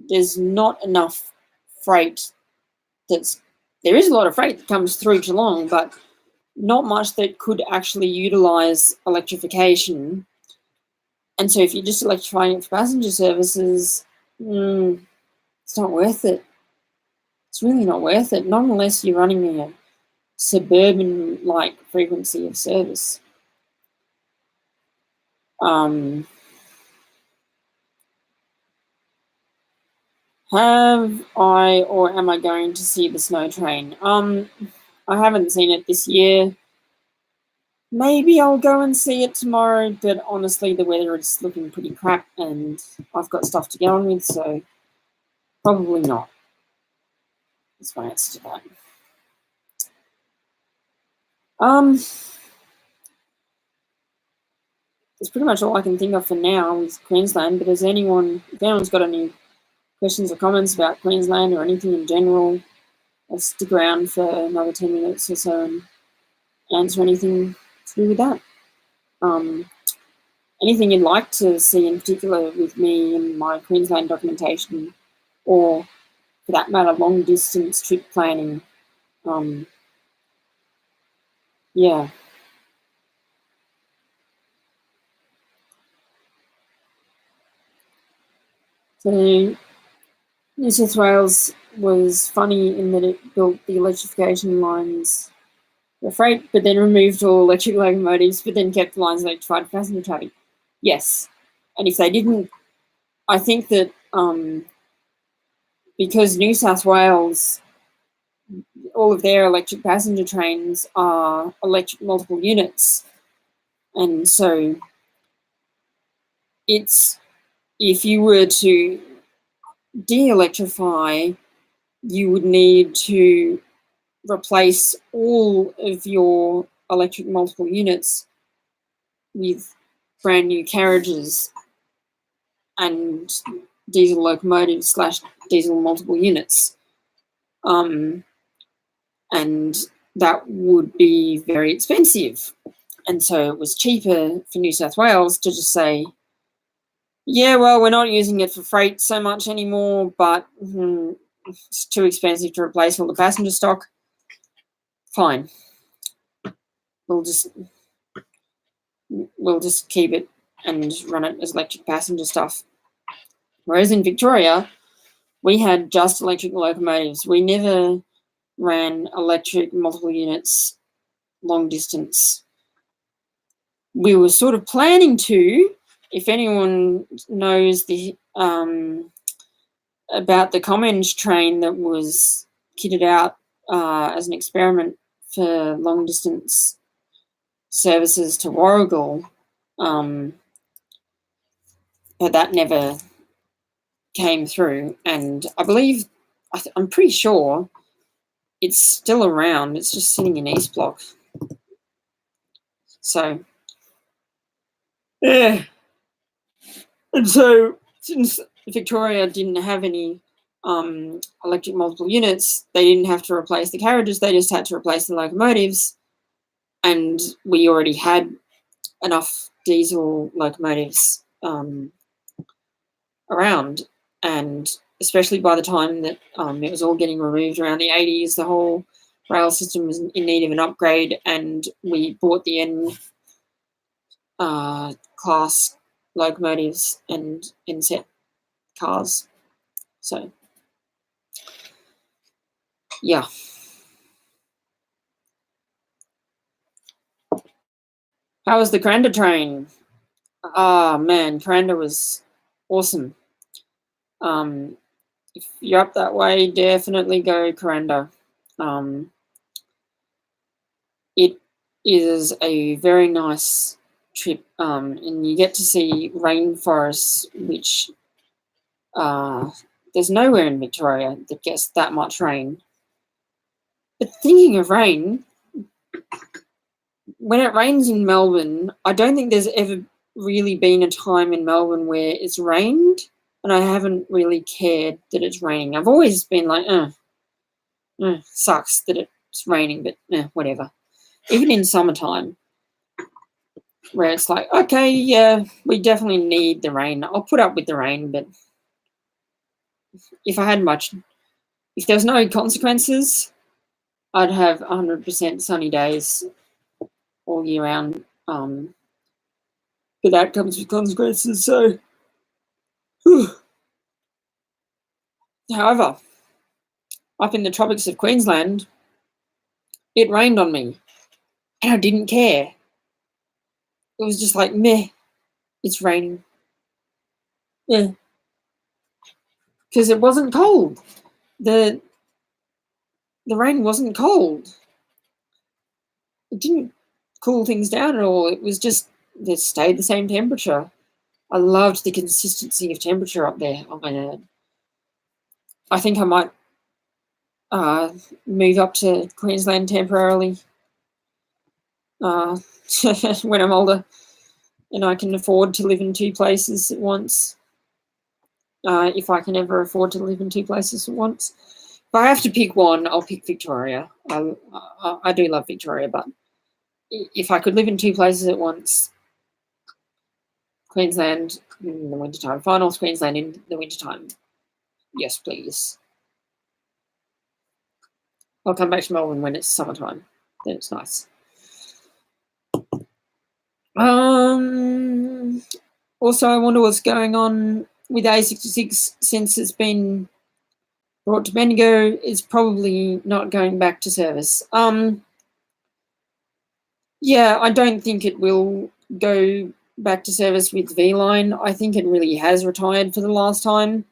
there's not enough freight there is a lot of freight that comes through Geelong, but not much that could actually utilise electrification. And so if you're just electrifying it for passenger services, it's not worth it. It's really not worth it, not unless you're running a suburban-like frequency of service. Have I or am I going to see the snow train? I haven't seen it this year. Maybe I'll go and see it tomorrow, but honestly, the weather is looking pretty crap and I've got stuff to get on with, so probably not. That's my answer to that. That's pretty much all I can think of for now with Queensland, but if anyone's got any questions or comments about Queensland or anything in general, I'll stick around for another 10 minutes or so and answer anything to do with that. Anything you'd like to see in particular with me and my Queensland documentation, or for that matter, long distance trip planning, yeah. So New South Wales was funny in that it built the electrification lines for freight, but then removed all electric locomotives, but then kept the lines electrified for passenger traffic. Yes. And if they didn't, I think that because New South Wales, all of their electric passenger trains are electric multiple units. And so if you were to de-electrify, you would need to replace all of your electric multiple units with brand new carriages and diesel locomotives / diesel multiple units. And that would be very expensive. And so it was cheaper for New South Wales to just say, yeah, well, we're not using it for freight so much anymore, but it's too expensive to replace all the passenger stock. Fine. we'll just keep it and run it as electric passenger stuff. Whereas in Victoria, we had just electric locomotives. We never ran electric multiple units long distance. We were sort of planning to, if anyone knows the about the Commons train that was kitted out as an experiment for long distance services to Warragul, but that never came through. And I believe, I'm pretty sure it's still around. It's just sitting in East Block. So, yeah. And so, since Victoria didn't have any electric multiple units, they didn't have to replace the carriages. They just had to replace the locomotives. And we already had enough diesel locomotives around. And especially by the time that it was all getting removed around the 80s, the whole rail system was in need of an upgrade, and we bought the N class locomotives and N-set cars. So, yeah. How was the Cranda train? Ah, man, Cranda was awesome. If you're up that way, definitely go Cranda. It is a very nice trip, and you get to see rainforests, which there's nowhere in Victoria that gets that much rain. But thinking of rain, when it rains in Melbourne, I don't think there's ever really been a time in Melbourne where it's rained, and I haven't really cared that it's raining. I've always been like, sucks that it's raining, but whatever. Even in summertime, where it's like, okay, yeah, we definitely need the rain. I'll put up with the rain, but if there was no consequences, I'd have 100% sunny days all year round. But that comes with consequences, so. Whew. However, up in the tropics of Queensland, it rained on me, and I didn't care. It was just like, meh, it's raining. Yeah. Because it wasn't cold. The rain wasn't cold. It didn't cool things down at all. It was just, it stayed the same temperature. I loved the consistency of temperature up there. Oh my God. I think I might move up to Queensland temporarily when I'm older and I can afford to live in two places at once. If I can ever afford to live in two places at once. If I have to pick one, I'll pick Victoria. I do love Victoria, but if I could live in two places at once, Queensland in the wintertime, far north Queensland in the wintertime, yes, please. I'll come back to Melbourne when it's summertime. Then it's nice. Also, I wonder what's going on with A66 since it's been brought to Bendigo. It's probably not going back to service. Yeah, I don't think it will go back to service with V-Line. I think it really has retired for the last time.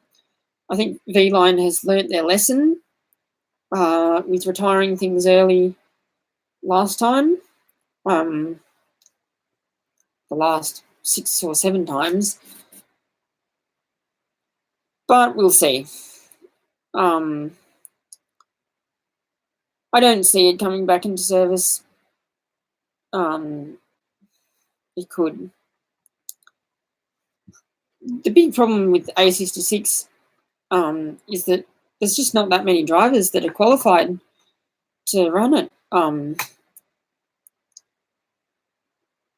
I think V-Line has learnt their lesson with retiring things early last time. The last 6 or 7 times. But we'll see. I don't see it coming back into service. It could. The big problem with A66 is that there's just not that many drivers that are qualified to run it.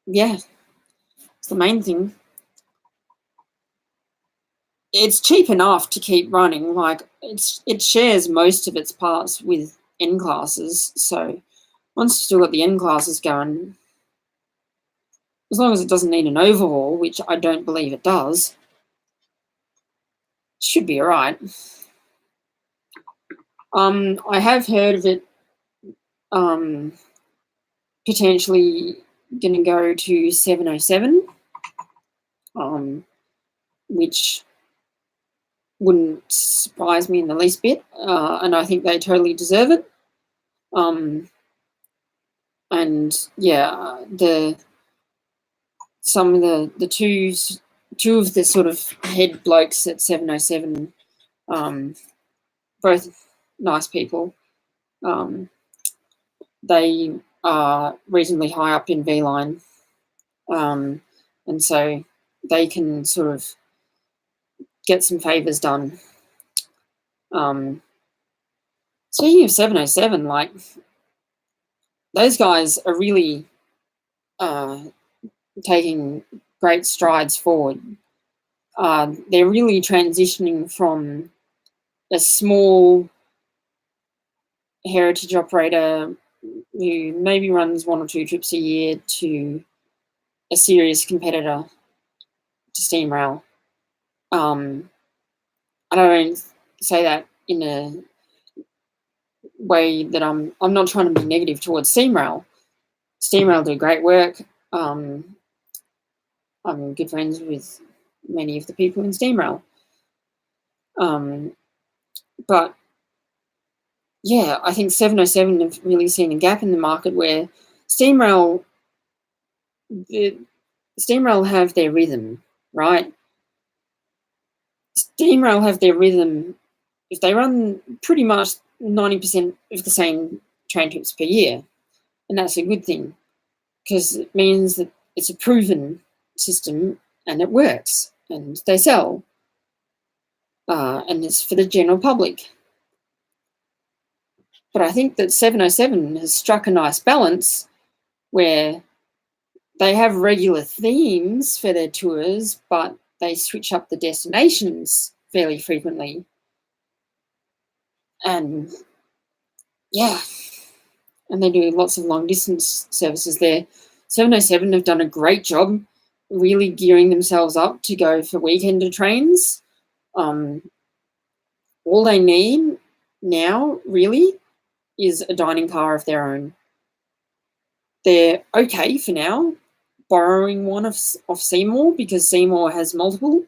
Yeah, it's the main thing. It's cheap enough to keep running. Like it shares most of its parts with N classes, so once you've still got the N classes going, as long as it doesn't need an overhaul, which I don't believe it does, it should be all right. I have heard of it potentially going to go to 707, which wouldn't surprise me in the least bit, and I think they totally deserve it. And yeah, some of the two of the sort of head blokes at 707, both nice people. They are reasonably high up in V-line, and so they can sort of get some favours done. Speaking of 707, like, those guys are really taking great strides forward. They're really transitioning from a small heritage operator who maybe runs 1 or 2 trips a year to a serious competitor to Steam Rail. I don't say that in a way that I'm not trying to be negative towards Steam Rail. Steam Rail do great work. I'm good friends with many of the people in Steam Rail. But yeah, I think 707 have really seen a gap in the market where Steam Rail have their rhythm, right? Steam Rail have their rhythm if they run pretty much 90% of the same train trips per year. And that's a good thing, because it means that it's a proven system and it works and they sell. And it's for the general public. But I think that 707 has struck a nice balance where they have regular themes for their tours, but they switch up the destinations fairly frequently. And yeah, and they do lots of long distance services there. 707 have done a great job really gearing themselves up to go for weekender trains. All they need now really is a dining car of their own. They're okay for now borrowing one of Seymour, because Seymour has multiple,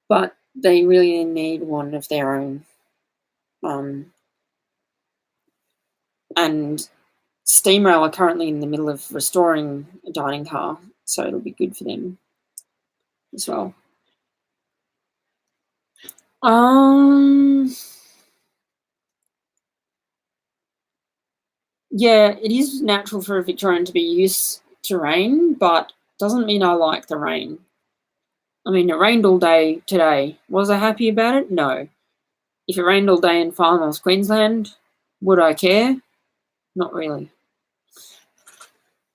but they really need one of their own. And Steam Rail are currently in the middle of restoring a dining car, so it'll be good for them as well. Yeah, it is natural for a Victorian to be used to rain, but doesn't mean I like the rain. I mean, it rained all day today. Was I happy about it? No. If it rained all day in Far North Queensland, would I care? Not really.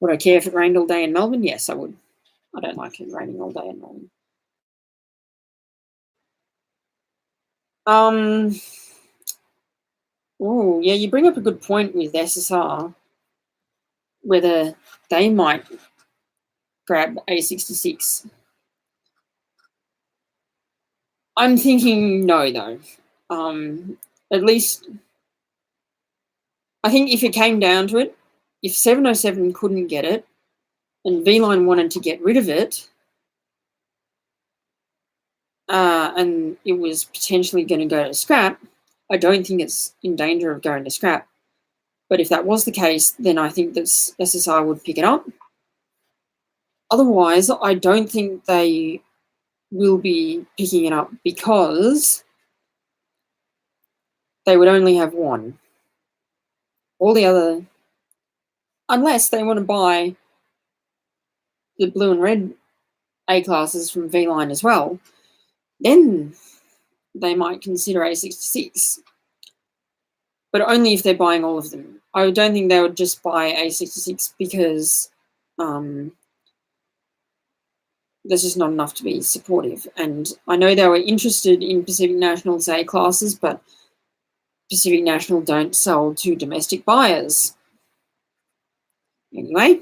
Would I care if it rained all day in Melbourne? Yes, I would. I don't like it raining all day in Melbourne. Oh, yeah, you bring up a good point with SSR, whether they might grab A66. I'm thinking no, though. At least, I think if it came down to it, if 707 couldn't get it and V-Line wanted to get rid of it, and it was potentially going to go to scrap, I don't think it's in danger of going to scrap. But if that was the case, then I think that SSR would pick it up. Otherwise, I don't think they will be picking it up, because they would only have one. All the other, unless they want to buy the blue and red A-classes from V-Line as well, then they might consider A66. But only if they're buying all of them. I don't think they would just buy A66 because there's just not enough to be supportive. And I know they were interested in Pacific National's A-classes, but Pacific National don't sell to domestic buyers. Anyway.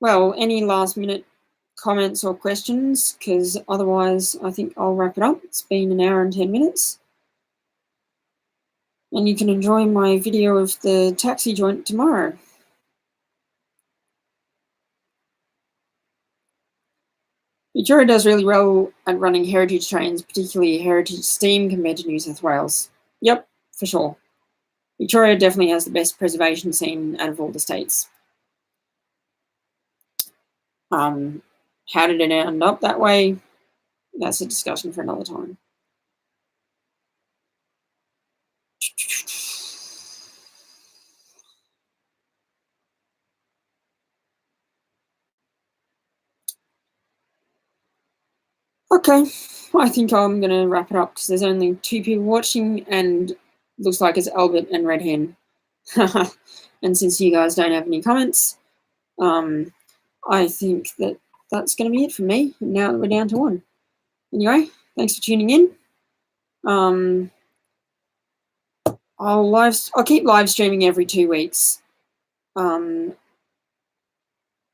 Well, any last minute comments or questions? Because otherwise I think I'll wrap it up. It's been an hour and 10 minutes. And you can enjoy my video of the taxi joint tomorrow. Victoria does really well at running heritage trains, particularly heritage steam compared to New South Wales. Yep, for sure. Victoria definitely has the best preservation scene out of all the states. How did it end up that way? That's a discussion for another time. Okay, I think I'm going to wrap it up because there's only 2 people watching and looks like it's Albert and Red Hen. And since you guys don't have any comments, I think that that's going to be it for me. Now that we're down to 1. Anyway, thanks for tuning in. I'll keep live streaming every 2 weeks. I'll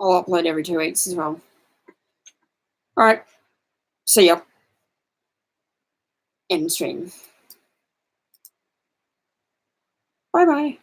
upload every 2 weeks as well. All right. See ya. End stream. Bye-bye.